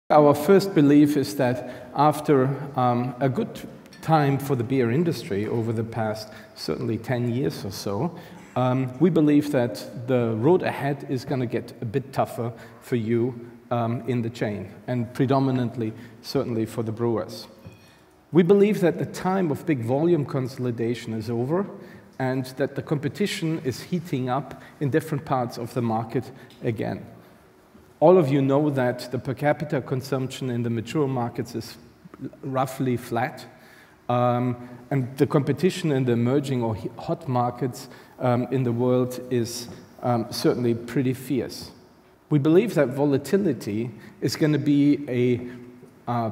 Our first belief is that after a good time for the beer industry over the past certainly 10 years or so, we believe that the road ahead is going to get a bit tougher for you in the chain, and predominantly certainly for the brewers. We believe that the time of big volume consolidation is over and that the competition is heating up in different parts of the market again. All of you know that the per capita consumption in the mature markets is roughly flat, and the competition in the emerging or hot markets in the world is certainly pretty fierce. We believe that volatility is going to be a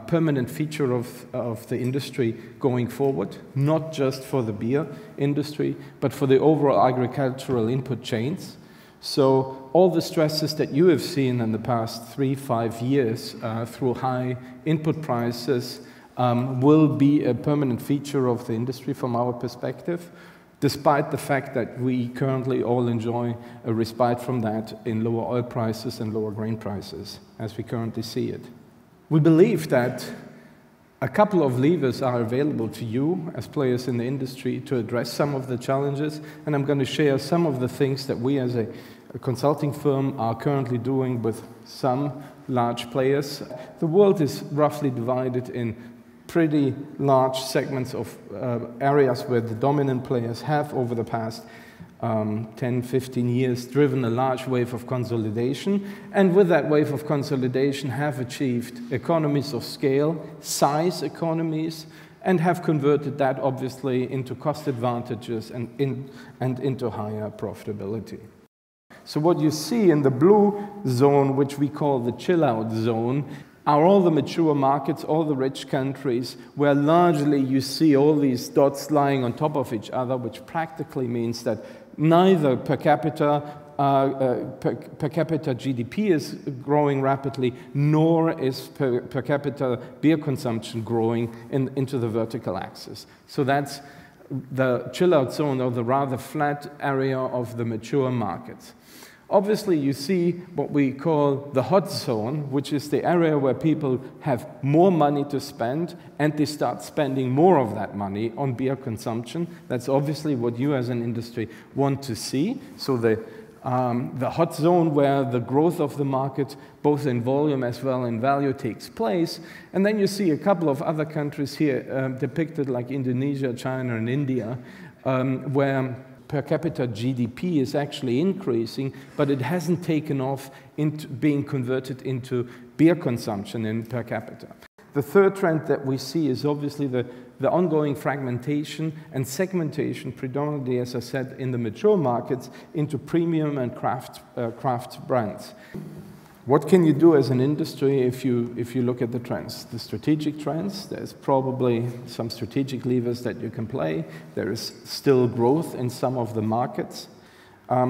permanent feature of the industry going forward, not just for the beer industry, but for the overall agricultural input chains. So all the stresses that you have seen in the past 3-5 years through high input prices will be a permanent feature of the industry from our perspective, despite the fact that we currently all enjoy a respite from that in lower oil prices and lower grain prices, as we currently see it. We believe that a couple of levers are available to you as players in the industry to address some of the challenges, and I'm going to share some of the things that we as a consulting firm are currently doing with some large players. The world is roughly divided in pretty large segments of areas where the dominant players have, over the past 10-15 years, driven a large wave of consolidation, and with that wave of consolidation have achieved economies of scale, size economies, and have converted that obviously into cost advantages and into higher profitability. So what you see in the blue zone, which we call the chill-out zone, are all the mature markets, all the rich countries, where largely you see all these dots lying on top of each other, which practically means that neither per capita GDP is growing rapidly, nor is per capita beer consumption growing into the vertical axis. So that's the chill-out zone, or the rather flat area of the mature markets. Obviously, you see what we call the hot zone, which is the area where people have more money to spend, and they start spending more of that money on beer consumption. That's obviously what you as an industry want to see. So the hot zone, where the growth of the market, both in volume as well in value, takes place. And then you see a couple of other countries here depicted, like Indonesia, China, and India, where per capita GDP is actually increasing, but it hasn't taken off into being converted into beer consumption in per capita. The third trend that we see is obviously the ongoing fragmentation and segmentation, predominantly, as I said, in the mature markets, into premium and craft brands. What can you do as an industry if you look at the trends? The strategic trends, there's probably some strategic levers that you can play. There is still growth in some of the markets.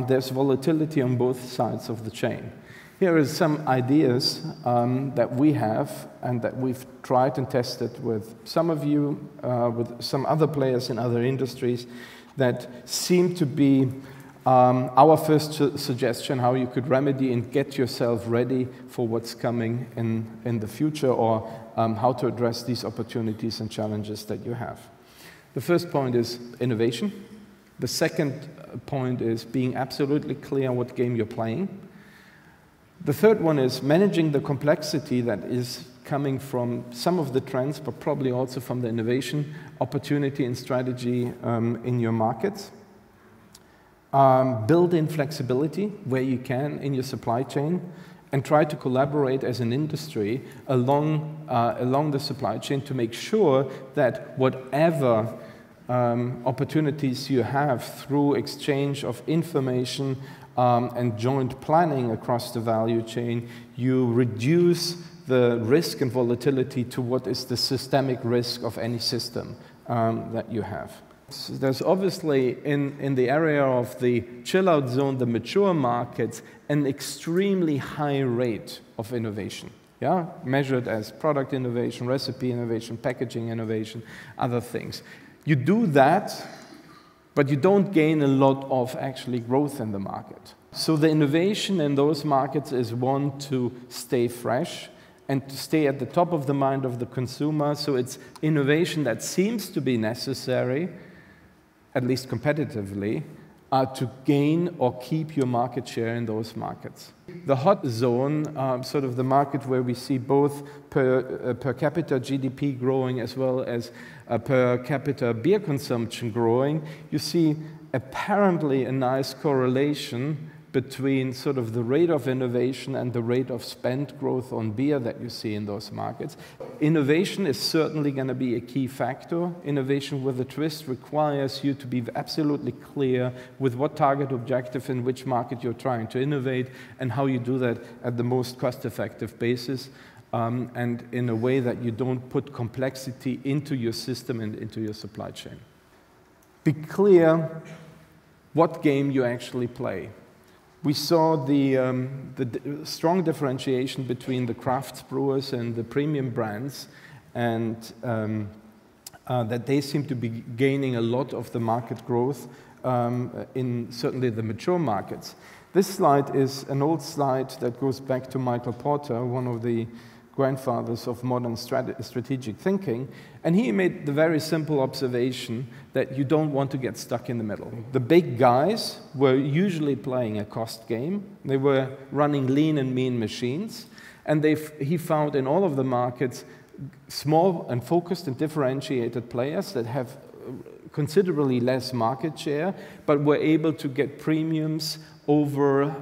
There's volatility on both sides of the chain. Here are some ideas that we have and that we've tried and tested with some of you, with some other players in other industries, that seem to be our first suggestion how you could remedy and get yourself ready for what's coming in the future, or how to address these opportunities and challenges that you have. The first point is innovation. The second point is being absolutely clear what game you're playing. The third one is managing the complexity that is coming from some of the trends, but probably also from the innovation opportunity and strategy in your markets. Build in flexibility where you can in your supply chain, and try to collaborate as an industry along the supply chain to make sure that whatever opportunities you have through exchange of information and joint planning across the value chain, you reduce the risk and volatility to what is the systemic risk of any system that you have. So there's obviously, in the area of the chill-out zone, the mature markets, an extremely high rate of innovation, yeah? Measured as product innovation, recipe innovation, packaging innovation, other things. You do that, but you don't gain a lot of actually growth in the market. So the innovation in those markets is one, to stay fresh and to stay at the top of the mind of the consumer. So it's innovation that seems to be necessary, at least competitively, to gain or keep your market share in those markets. The hot zone, sort of the market where we see both per capita GDP growing as well as per capita beer consumption growing, you see apparently a nice correlation between sort of the rate of innovation and the rate of spend growth on beer that you see in those markets. Innovation is certainly going to be a key factor. Innovation with a twist requires you to be absolutely clear with what target objective in which market you're trying to innovate and how you do that at the most cost-effective basis, and in a way that you don't put complexity into your system and into your supply chain. Be clear what game you actually play. We saw the strong differentiation between the craft brewers and the premium brands, and that they seem to be gaining a lot of the market growth in certainly the mature markets. This slide is an old slide that goes back to Michael Porter, one of the grandfathers of modern strategic thinking, and he made the very simple observation that you don't want to get stuck in the middle. The big guys were usually playing a cost game. They were running lean and mean machines, and he found in all of the markets small and focused and differentiated players that have considerably less market share, but were able to get premiums over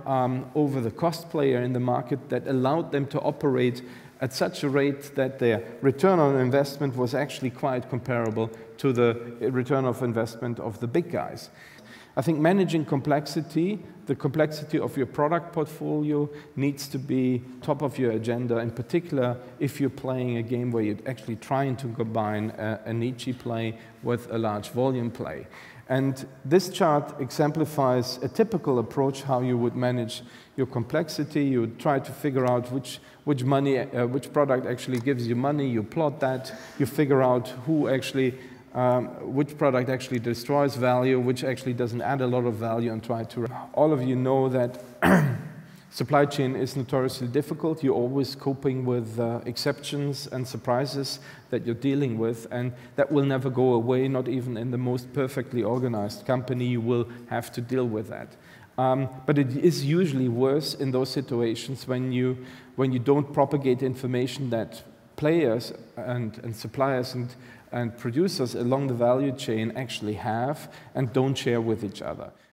the cost player in the market that allowed them to operate at such a rate that their return on investment was actually quite comparable to the return of investment of the big guys. I think managing complexity, the complexity of your product portfolio needs to be top of your agenda, in particular if you're playing a game where you're actually trying to combine a niche play with a large volume play. And this chart exemplifies a typical approach how you would manage your complexity. You would try to figure out which product actually gives you money. You plot that. You figure out which product actually destroys value, which actually doesn't add a lot of value, and try to. All of you know that supply chain is notoriously difficult. You're always coping with exceptions and surprises that you're dealing with, and that will never go away, not even in the most perfectly organized company. You will have to deal with that. But it is usually worse in those situations when you don't propagate information that players and suppliers and producers along the value chain actually have and don't share with each other.